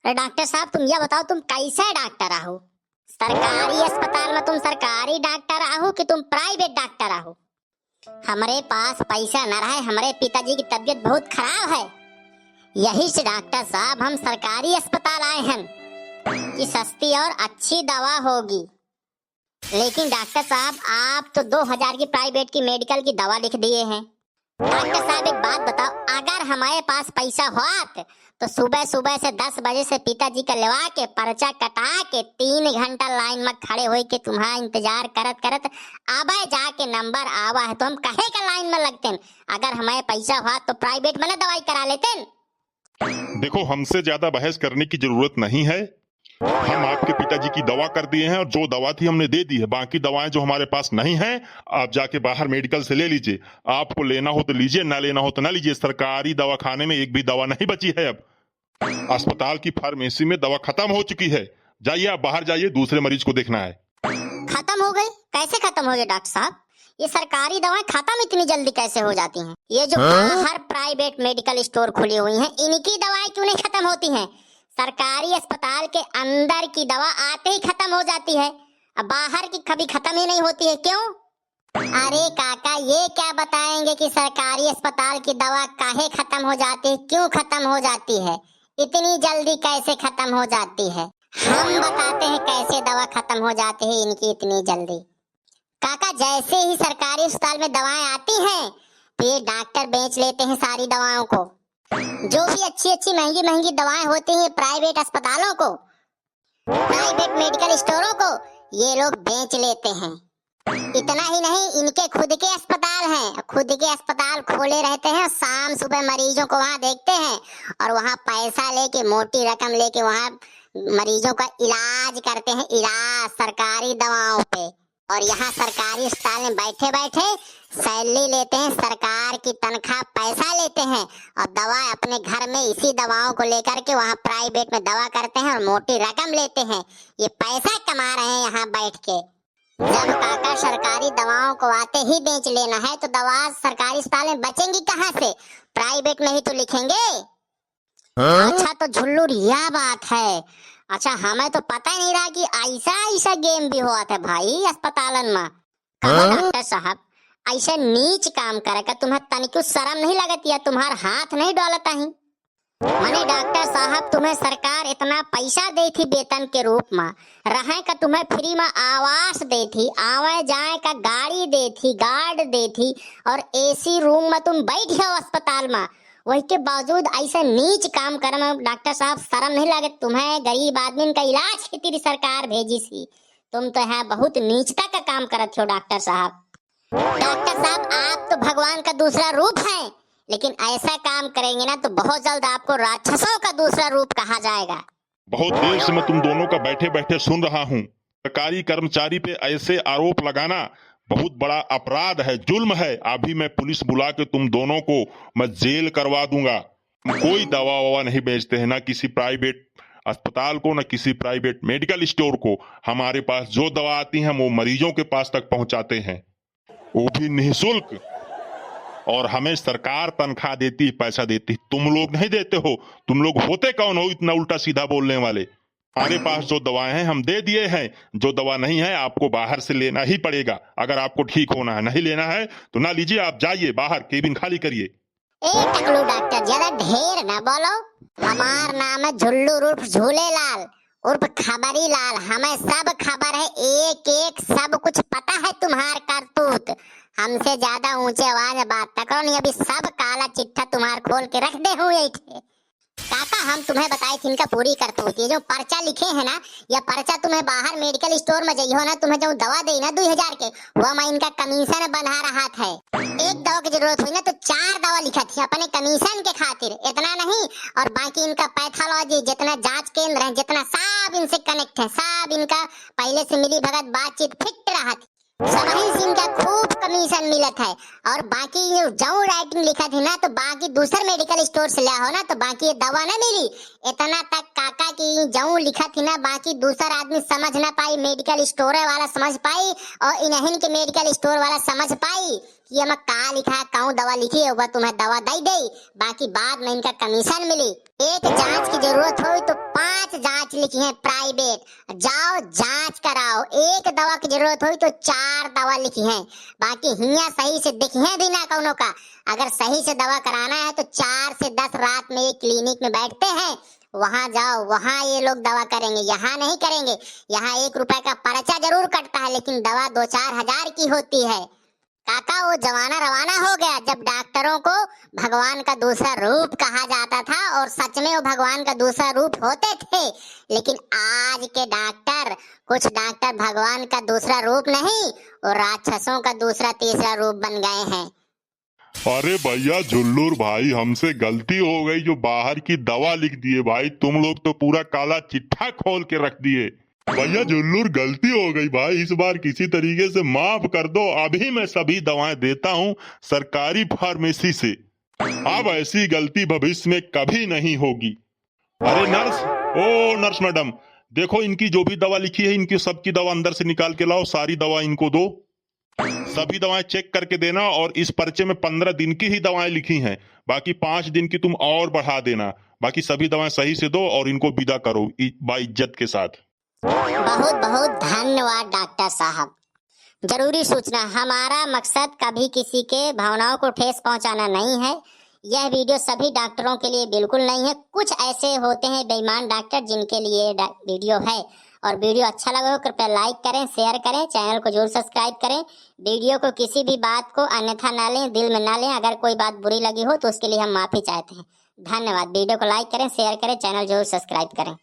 अरे डॉक्टर साहब, तुम यह बताओ, तुम कैसे डॉक्टर आहो? सरकारी अस्पताल में तुम सरकारी डॉक्टर आहो कि तुम प्राइवेट डॉक्टर आहो? हमारे पास पैसा न रहे, हमारे पिताजी की तबीयत बहुत खराब है, यही से डॉक्टर साहब हम सरकारी अस्पताल आए हैं कि सस्ती और अच्छी दवा होगी। लेकिन डॉक्टर साहब, आप तो 2000 की प्राइवेट की मेडिकल की दवा लिख दिए हैं। डॉक्टर साहब एक बात बताओ, अगर हमारे पास पैसा होत तो सुबह सुबह से 10 बजे से पिताजी का लेवा के पर्चा कटा के 3 घंटा लाइन में खड़े हो के तुम्हारा इंतजार करत करत आबे जाके नंबर आवा है तो हम कहे का लाइन में लगते हैं? अगर हमारे पैसा होत तो प्राइवेट में ना दवाई करा लेते हैं। देखो, हमसे ज्यादा बहस करने की जरूरत नहीं है। हम आपके पिताजी की दवा कर दिए हैं और जो दवा थी हमने दे दी है। बाकी दवाएं जो हमारे पास नहीं हैं, आप जाके बाहर मेडिकल से ले लीजिए। आपको लेना हो तो लीजिए, ना लेना हो तो ना लीजिए। सरकारी दवाखाने में एक भी दवा नहीं बची है। अब अस्पताल की फार्मेसी में दवा खत्म हो चुकी है। जाइए, आप बाहर जाइए, दूसरे मरीज को देखना है। खत्म हो गई? कैसे खत्म हो गई डॉक्टर साहब? ये सरकारी दवाएं खत्म इतनी जल्दी कैसे हो जाती हैं? ये जो बाहर प्राइवेट मेडिकल स्टोर खुली हुई हैं, इनकी दवाएं क्यों नहीं खत्म होती हैं? सरकारी अस्पताल के अंदर की दवा आते ही खत्म हो जाती है, अब बाहर की कभी खत्म ही नहीं होती है, क्यों? अरे काका, ये क्या बताएंगे कि सरकारी अस्पताल की दवा काहे खत्म हो जाती है, क्यों खत्म हो जाती है, इतनी जल्दी कैसे खत्म हो जाती है? हम बताते हैं कैसे दवा खत्म हो जाती है इनकी इतनी जल्दी। काका, जैसे ही सरकारी अस्पताल में दवाएं आती हैं, फिर डॉक्टर बेच लेते हैं सारी दवाओं को। जो भी अच्छी अच्छी महंगी महंगी दवाएं होती हैं प्राइवेट अस्पतालों को, प्राइवेट मेडिकल स्टोरों को, ये लोग बेच लेते हैं। इतना ही नहीं, इनके खुद के अस्पताल हैं, खुद के अस्पताल खोले रहते हैं। शाम सुबह मरीजों को वहां देखते हैं और वहां पैसा लेके, मोटी रकम लेके वहां मरीजों का इलाज करते हैं, इलाज सरकारी दवाओं पे। और यहाँ सरकारी अस्पताल में बैठे बैठे सैलरी लेते हैं, सरकार की तनख्वाह पैसा लेते हैं और दवा अपने घर में इसी दवाओं को लेकर के वहाँ प्राइवेट में दवा करते हैं और मोटी रकम लेते हैं। ये पैसा कमा रहे हैं यहाँ बैठ के। जब काका सरकारी दवाओं को आते ही बेच लेना है तो दवा सरकारी अस्पताल में बचेंगी कहाँ से? प्राइवेट में ही तो लिखेंगे। अच्छा, तो झुल्लू यह बात है। अच्छा, हमें तो पता ही नहीं रहा कि ऐसा ऐसा गेम भी हुआ था भाई अस्पतालन में। डॉक्टर साहब, ऐसा नीच काम करेगा तुम्हें तनिको शर्म नहीं लगती है? तुम्हारा हाथ नहीं डोलता ही? माने डॉक्टर साहब, तुम्हें सरकार इतना पैसा दे थी वेतन के रूप में, रहे का तुम्हें फ्री में आवास दे थी, आवे जाए का गाड़ी दे थी, गार्ड दे थी और एसी रूम में तुम बैठे हो अस्पताल में, वही के बावजूद ऐसा नीच काम करना डॉक्टर साहब शर्म नहीं लगे? तुम्हें गरीब आदमी का इलाज की तेरी सरकार भेजी सी, तुम तो यहाँ बहुत नीचता का काम करते हो डॉक्टर साहब। डॉक्टर साहब, आप तो भगवान का दूसरा रूप है, लेकिन ऐसा काम करेंगे ना तो बहुत जल्द आपको राक्षसों का दूसरा रूप कहा जाएगा। बहुत देर से मैं तुम दोनों का बैठे बैठे सुन रहा हूँ। सरकारी कर्मचारी पे ऐसे आरोप लगाना बहुत बड़ा अपराध है, जुल्म है। अभी मैं पुलिस बुला के तुम दोनों को मैं जेल करवा दूंगा। कोई दवा ववा नहीं बेचते हैं, ना किसी प्राइवेट अस्पताल को, ना किसी प्राइवेट मेडिकल स्टोर को। हमारे पास जो दवा आती है वो मरीजों के पास तक पहुंचाते हैं, वो भी निःशुल्क। और हमें सरकार तनख्वाह देती, पैसा देती, तुम लोग नहीं देते हो। तुम लोग होते कौन हो इतना उल्टा सीधा बोलने वाले? हमारे पास जो दवाएं हैं हम दे दिए हैं, जो दवा नहीं है आपको बाहर से लेना ही पड़ेगा अगर आपको ठीक होना है। नहीं लेना है तो ना लीजिए, आप जाइए बाहर, केबिन खाली करिए। टकलू डॉक्टर, ज्यादा ढेर ना बोलो। हमार नाम है झुल्लू उर्फ झूलेलाल उर्फ खबरी लाल। हमें सब खबर है, एक एक सब कुछ पता है तुम्हार करतूत। हमसे ज्यादा ऊंचे आवाज में बात न करो, नहीं अभी सब काला चिट्ठा तुम्हार खोल के रख दे हुए थे। काका, हम तुम्हें बताई थी इनका पूरी करतूत। ये जो पर्चा लिखे है ना, यह पर्चा तुम्हें बाहर मेडिकल स्टोर में जाइए हो ना, तुम्हें जो दवा दे ना 2000 के, वो मैं इनका कमीशन बना रहा था। एक दवा की जरूरत हुई ना तो 4 दवा लिखा थी अपने कमीशन के खातिर, इतना नहीं। और बाकी इनका पैथोलॉजी जितना जांच केंद्र है, जितना सब इनसे कनेक्ट है, सब इनका पहले से मिली भगत बातचीत फिट रहा थी, सभी से इनका खूब कमीशन मिलत है। और बाकी जो राइटिंग लिखा थी ना, तो बाकी दूसरे मेडिकल स्टोर से लिया हो ना तो बाकी ये दवा ना मिली। इतना तक काका की जो लिखा थी ना, बाकी दूसरा आदमी समझ ना पाई, मेडिकल स्टोर वाला समझ पाई और इन्हीं के मेडिकल स्टोर वाला समझ पाई कि हमें का लिखा है, कौन दवा लिखी है, वह तुम्हें दवा दे दे, बाकी बाद में इनका कमीशन मिली। एक जांच की जरूरत हो तो 5 लिखी है प्राइवेट, जाओ जांच कराओ, एक दवा की जरूरत हुई तो 4 दवा लिखी है, बाकी हिया सही से दिखे दिना कौनों का। अगर सही से दवा कराना है तो 4 से 10 रात में ये क्लिनिक में बैठते हैं, वहां जाओ, वहां ये लोग दवा करेंगे, यहाँ नहीं करेंगे। यहाँ 1 रुपए का पर्चा जरूर कटता है, लेकिन दवा 2-4 हजार की होती है। काका वो जमाना रवाना हो गया जब डॉक्टरों को भगवान का दूसरा रूप कहा जाता था, और सच में वो भगवान का दूसरा रूप होते थे। लेकिन आज के डॉक्टर, कुछ डॉक्टर भगवान का दूसरा रूप नहीं, और राक्षसों का दूसरा तीसरा रूप बन गए हैं। अरे भैया जुल्लूर भाई, हमसे गलती हो गई जो बाहर की दवा लिख दिए भाई। तुम लोग तो पूरा काला चिट्ठा खोल के रख दिए। भैया जुल्लूर गलती हो गई भाई, इस बार किसी तरीके से माफ कर दो। अभी मैं सभी दवाएं देता हूं सरकारी फार्मेसी से। अब ऐसी गलती भविष्य में कभी नहीं होगी। अरे नर्स, ओ नर्स मैडम, देखो इनकी जो भी दवा लिखी है, इनकी सबकी दवा अंदर से निकाल के लाओ, सारी दवा इनको दो। सभी दवाएं चेक करके देना, और इस पर्चे में 15 दिन की ही दवाएं लिखी हैं, बाकी 5 दिन की तुम और बढ़ा देना। बाकी सभी दवाएं सही से दो और इनको विदा करो बाइज्जत के साथ। बहुत बहुत धन्यवाद डॉक्टर साहब। जरूरी सूचना, हमारा मकसद कभी किसी के भावनाओं को ठेस पहुंचाना नहीं है। यह वीडियो सभी डॉक्टरों के लिए बिल्कुल नहीं है। कुछ ऐसे होते हैं बेईमान डॉक्टर जिनके लिए वीडियो है। और वीडियो अच्छा लगा हो कृपया लाइक करें, शेयर करें, चैनल को जरूर सब्सक्राइब करें। वीडियो को किसी भी बात को अन्यथा ना लें, दिल में ना लें। अगर कोई बात बुरी लगी हो तो उसके लिए हम माफी चाहते हैं। धन्यवाद। वीडियो को लाइक करें, शेयर करें, चैनल जरूर सब्सक्राइब करें।